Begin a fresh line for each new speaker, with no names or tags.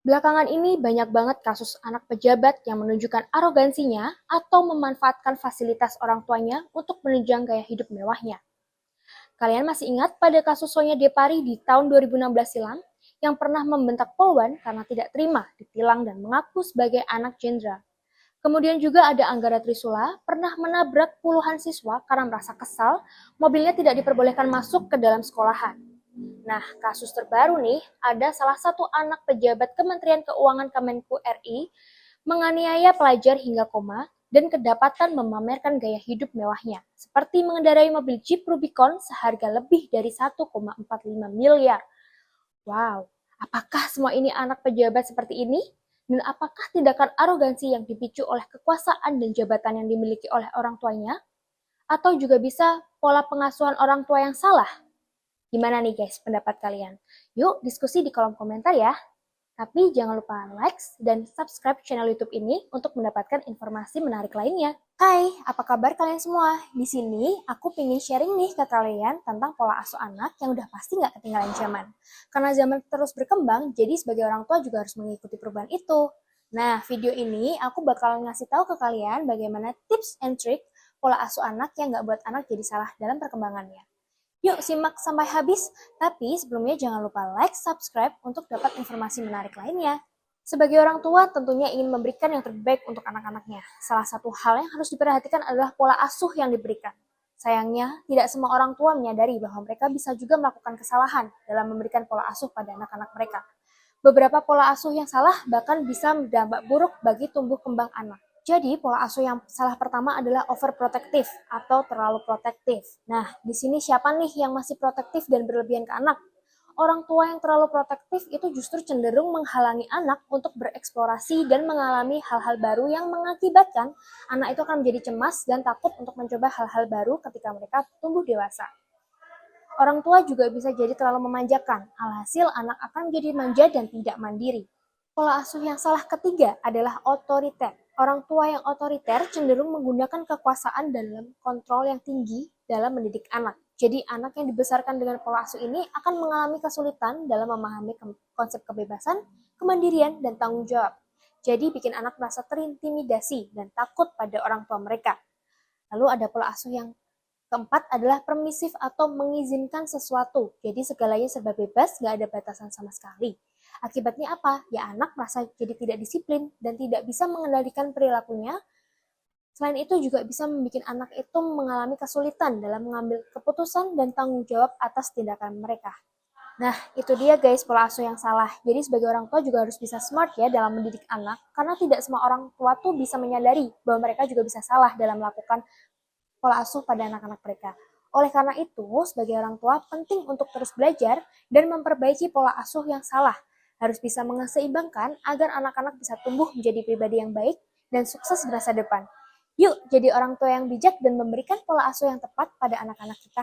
Belakangan ini banyak banget kasus anak pejabat yang menunjukkan arogansinya atau memanfaatkan fasilitas orang tuanya untuk menunjang gaya hidup mewahnya. Kalian masih ingat pada kasus Sonia Depari di tahun 2016 silam yang pernah membentak Polwan karena tidak terima ditilang dan mengaku sebagai anak jenderal. Kemudian juga ada Anggara Trisula pernah menabrak puluhan siswa karena merasa kesal mobilnya tidak diperbolehkan masuk ke dalam sekolahan. Nah, kasus terbaru nih, ada salah satu anak pejabat Kementerian Keuangan Kemenku RI menganiaya pelajar hingga koma dan kedapatan memamerkan gaya hidup mewahnya, seperti mengendarai mobil Jeep Rubicon seharga lebih dari 1,45 miliar. Wow, apakah semua ini anak pejabat seperti ini? Dan apakah tindakan arogansi yang dipicu oleh kekuasaan dan jabatan yang dimiliki oleh orang tuanya? Atau juga bisa pola pengasuhan orang tua yang salah? Gimana nih guys pendapat kalian? Yuk diskusi di kolom komentar ya. Tapi jangan lupa like dan subscribe channel YouTube ini untuk mendapatkan informasi menarik lainnya. Hai, apa kabar kalian semua? Di sini aku pengen sharing nih ke kalian tentang pola asuh anak yang udah pasti nggak ketinggalan zaman. Karena zaman terus berkembang, jadi sebagai orang tua juga harus mengikuti perubahan itu. Nah, video ini aku bakal ngasih tahu ke kalian bagaimana tips and trick pola asuh anak yang nggak buat anak jadi salah dalam perkembangannya. Yuk simak sampai habis, tapi sebelumnya jangan lupa like, subscribe untuk dapat informasi menarik lainnya. Sebagai orang tua tentunya ingin memberikan yang terbaik untuk anak-anaknya. Salah satu hal yang harus diperhatikan adalah pola asuh yang diberikan. Sayangnya, tidak semua orang tua menyadari bahwa mereka bisa juga melakukan kesalahan dalam memberikan pola asuh pada anak-anak mereka. Beberapa pola asuh yang salah bahkan bisa berdampak buruk bagi tumbuh kembang anak. Jadi, pola asuh yang salah pertama adalah overprotective atau terlalu protektif. Nah, di sini siapa nih yang masih protektif dan berlebihan ke anak? Orang tua yang terlalu protektif itu justru cenderung menghalangi anak untuk bereksplorasi dan mengalami hal-hal baru yang mengakibatkan anak itu akan menjadi cemas dan takut untuk mencoba hal-hal baru ketika mereka tumbuh dewasa. Orang tua juga bisa jadi terlalu memanjakan, alhasil anak akan menjadi manja dan tidak mandiri. Pola asuh yang salah ketiga adalah otoriter. Orang tua yang otoriter cenderung menggunakan kekuasaan dalam kontrol yang tinggi dalam mendidik anak. Jadi anak yang dibesarkan dengan pola asuh ini akan mengalami kesulitan dalam memahami konsep kebebasan, kemandirian, dan tanggung jawab. Jadi bikin anak merasa terintimidasi dan takut pada orang tua mereka. Lalu ada pola asuh yang keempat adalah permisif atau mengizinkan sesuatu. Jadi segalanya serba bebas, nggak ada batasan sama sekali. Akibatnya apa? Ya anak merasa jadi tidak disiplin dan tidak bisa mengendalikan perilakunya. Selain itu juga bisa membuat anak itu mengalami kesulitan dalam mengambil keputusan dan tanggung jawab atas tindakan mereka. Nah, itu dia guys pola asuh yang salah. Jadi sebagai orang tua juga harus bisa smart ya dalam mendidik anak, karena tidak semua orang tua tuh bisa menyadari bahwa mereka juga bisa salah dalam melakukan pola asuh pada anak-anak mereka. Oleh karena itu, sebagai orang tua penting untuk terus belajar dan memperbaiki pola asuh yang salah. Harus bisa mengeseimbangkan agar anak-anak bisa tumbuh menjadi pribadi yang baik dan sukses di masa depan. Yuk, jadi orang tua yang bijak dan memberikan pola asuh yang tepat pada anak-anak kita.